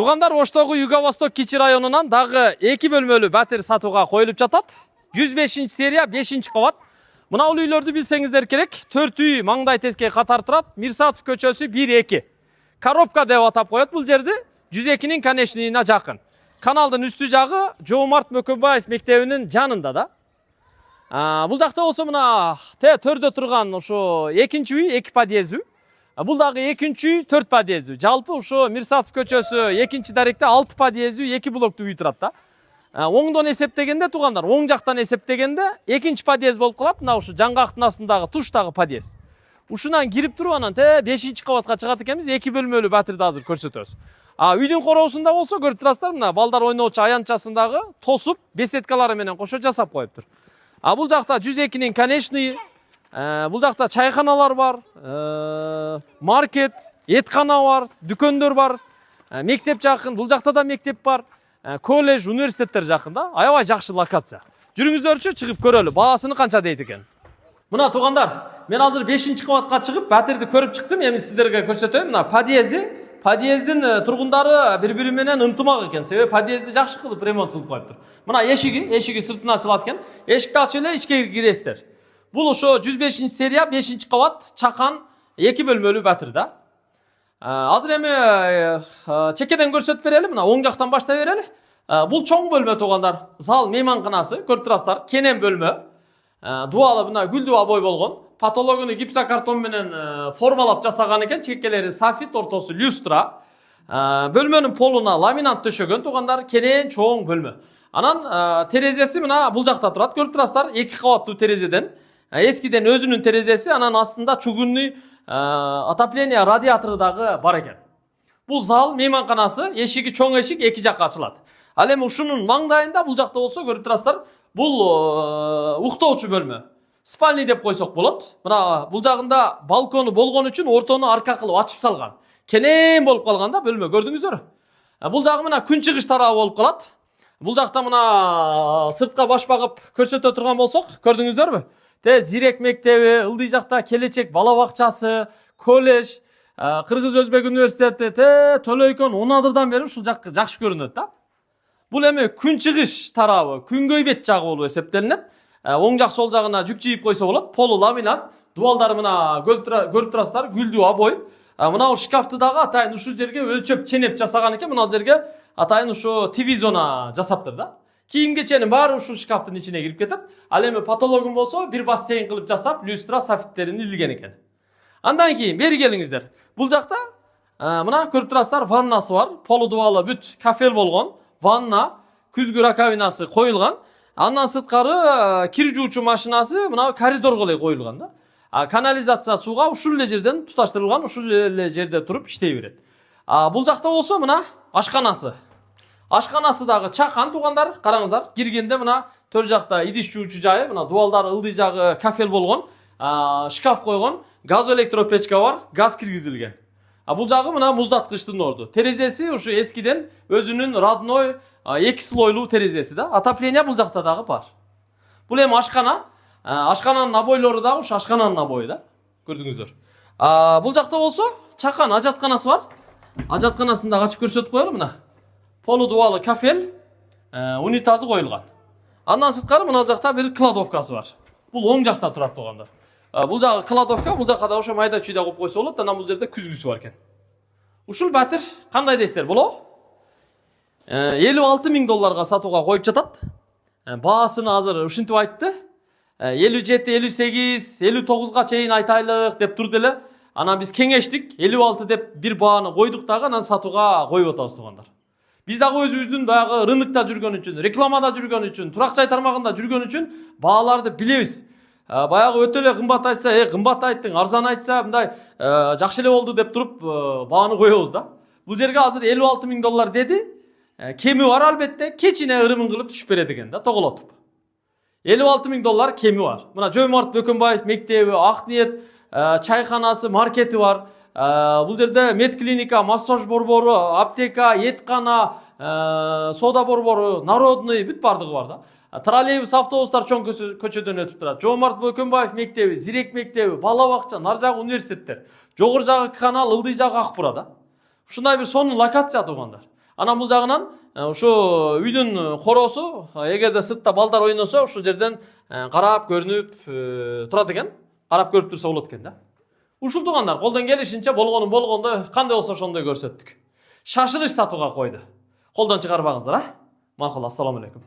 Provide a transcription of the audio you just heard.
Туугандар, Оштогу Юго-Восток Кичи районунан дагы 2 бөлмөлүү пәтер сатууга коюлуп жатат. 105 серия 5 кабат. Мына бул үйлөрдү билсеңиздер керек. 4 үй маңдай теске катар турат. Мирсатов көчөсү 1-2. Коробка деп атап коет бул жерди. 102-нин конечныйына жакын. Каналдын үстү жагы Жоомарт Мөкөнбаев мектебинин жанында да. Бул жакта болсо мына төрдө турган ошо экинчи үй 2 подъездүү. Бул дагы экинчи үй 4 подъездүү. Жалпы ошо Мирсатов көчөсү экинчи даректе 6 подъездүү 2 блоктуу үй турат да. Оңдон эсептегенде туугандар, оң жактан эсептегенде экинчи подъезд болуп калат. Мына ушу жаңгактын астындагы туштагы подъезд. Ушунан кирип туруп анан 5 кабатка чыгат экенбиз. 2 бөлмөлүү батырды азыр көрсөтөбүз. Үйдүн короосунда болсо көрүп турасыздар, мына балдар ойноочу аянтчасындагы тосуп беседкалары менен кошо жасап коюптур. Бул жакта 102-нин конечный, бул жакта чайканалар бар, маркет, эткана бар, дүкөндөр бар, мектеп жакын, бул жакта да мектеп бар, колледж, университеттер жакын да. Аябай жакшы локация. Жүрүңүздөрчү чыгып көрөлү, баасыны канча дейт экен. Мына туугандар, мен азыр 5 кабатка чыгып, батырды көрүп чыктым. Эми сиздерге көрсөтөйм. Мына подъездин тургундары бири-бири менен ынтымак экен. Себеби подъездди жакшы кылып ремонт кылып коюптур. Мына эшиги сыртынан ачылат экен. Эшикти ачып эле ичке киресиздер. Бул ошо 105 серия 5 кабат чакан 2 бөлмөлүү батыр да. Азыр эми чекеден көрсөтүп берели. Мына оң жактан баштай берели. Бул чоң бөлмө туугандар. Зал мейманканасы, көрүп турасыздар. Кенен бөлмө. Дуалы мына гүлдүү обой болгон. Патологуну гипсокартон менен формалап жасаган экен. Чекелери сафит, ортосу люстра. Бөлмөнүн полуна ламинат төшөгөн туугандар. Кенен чоң бөлмө. Анан терезеси мына бул жакта турат. Көрүп турасыздар, 2 кабаттуу терезеден. Эскиден өзүнүн терезеси, анан астында чугунный отопление радиатору дагы бар экен. Бул зал мейманканасы, эшиги чоң эшик 2 жакка ачылат. Ал эми ушунун маңдайында бул жакта болсо көрүп турасыздар, бул уктоочу бөлмө. Спальный деп койсок болот. Мына бул жагында балкону болгон үчүн ортону арка кылып ачып салган. Кенен болуп калган да бөлмө, көрдүңүздөр. Бул жагы мына күн чыгыш тарабы болуп калат. Бул жакта мына сыртка баш багып көрсөтө турган болсок, көрдүңүздөрбү? Зирек мектеби, ылдый жакта келечек бала бакчасы, колледж, Кыргыз Өзбек университети, Төлөйкөн 10 адырдан бери ушул жак жакшы көрүнөт да. Бул эми күн чыгыш тарабы, күнгөй бет жагы болуп эсептелинет. Оң жак сол жагына жүк жийип койсо болот. Полу ламинат, дуалдары мына көрүп турасыздар, гүлдүү обой. Мына шкафты дагы атайын ушул жерге өлчөп ченеп жасаган экен. Мына жерге атайын ушу ТВ зона жасаптыр да. Кийим кеченин баары ушул шкафтын ичине кирип кетет. Ал эми патологун болсо бир бассейн кылып жасап, люстра софиттерин илген экен. Андан кийин бери келиңиздер. Бул жакта мына көрүп турасыздар, ваннасы бар. Полу дубалы бүт кафел болгон. Ванна, күзгү раковинасы коюлган. Андан сырткары кир жуучу машинасы мына коридорго эле коюлган да. Канализация сууга ушул эле жерден туташтырылган, ушул эле жерде туруп иштей берет. Бул жакта болсо мына ашканасы. Ашканасы дагы чакан туугандар, караңыздар. Киргенде мына төр жакта идиш жуучу жайы, мына дуалдары ылдый жагы кафел болгон, шкаф койгон, газ электропечка бар, газ киргизилген. Бул жагы мына муздаткычтын орду. Терезеси ушу эскиден өзүнүн родной 2 слойлуу терезеси да. Отопление бул жакта дагы бар. Бул эми ашкана. Ашкананын обойлору дагы ушу ашкананын обою да. Көрдүңүздөр. Бул жакта болсо чакан ажатканасы бар. Ажатканасын дагы ачып көрсөтүп коелу мына. Полу дубалы кафел, унитазы коюлган. Андан сырткары мына жакта бир кладовкасы бар. Бул оң жакта турат туугандар. Бул жагы кладовка, бул жакка да ошо майда чүйдө коюп койсо болот. Анан бул жерде күзгүсү бар экен. Ушул батыр кандай дейсиздер, болобу? 56 000 долларга сатууга коюп жатат. Баасыны азыр ушинтип айтты. 57, 58, 59га чейин айтайлык деп турду эле. Анан биз кеңештик, 56 деп бир бааны койдук дагы, анан сатууга коюп атабыз туугандар. Биз дагы өзүбүздүн баягы рынокто жүргөн үчүн, рекламада жүргөн үчүн, турак жай тармагында жүргөн үчүн бааларды билебиз. Баягы өтө эле кымбат айтса, кымбат айттың, арзан айтса, мындай жакшы эле болду деп туруп бааны коебуз да. Бул жерге азыр 56 000 доллар деди. Кеми бар албетте, кечине ырымын кылып түшүп берет экен да, тоголотуп. 56 000 доллар кеми бар. Мына Жоомарт Мөкөнбаев мектеби, Ак ниет, чайканасы, маркети бар. Бул жерде медклиника, массаж борбору, аптека, эткана, сода борбору, народный бүт бардыгы бар да. Троллейбус, автобустар чоң көчөдөн өтүп турат. Жоомарт Мөкөнбаев мектеби, Зирек мектеби, бала бакча, нар жагы университеттер, жогору жагы канал, ылдый жагы Акбура да. Ушундай бир сонун локация туугандар. Анан бул жагынан ушу үйдүн коросу эгерде сыртта балдар ойносо ушул жерден карап көрүнүп турат экен. Карап көрүп турса болот экен да. Ушул туугандар колдон келишинче болгону болгондой кандай болсо ошондой көрсөттүк. Шашырыш сатууга койду. Колдон чыгарбаңыздар, а? Макул, ассаламу алейкум.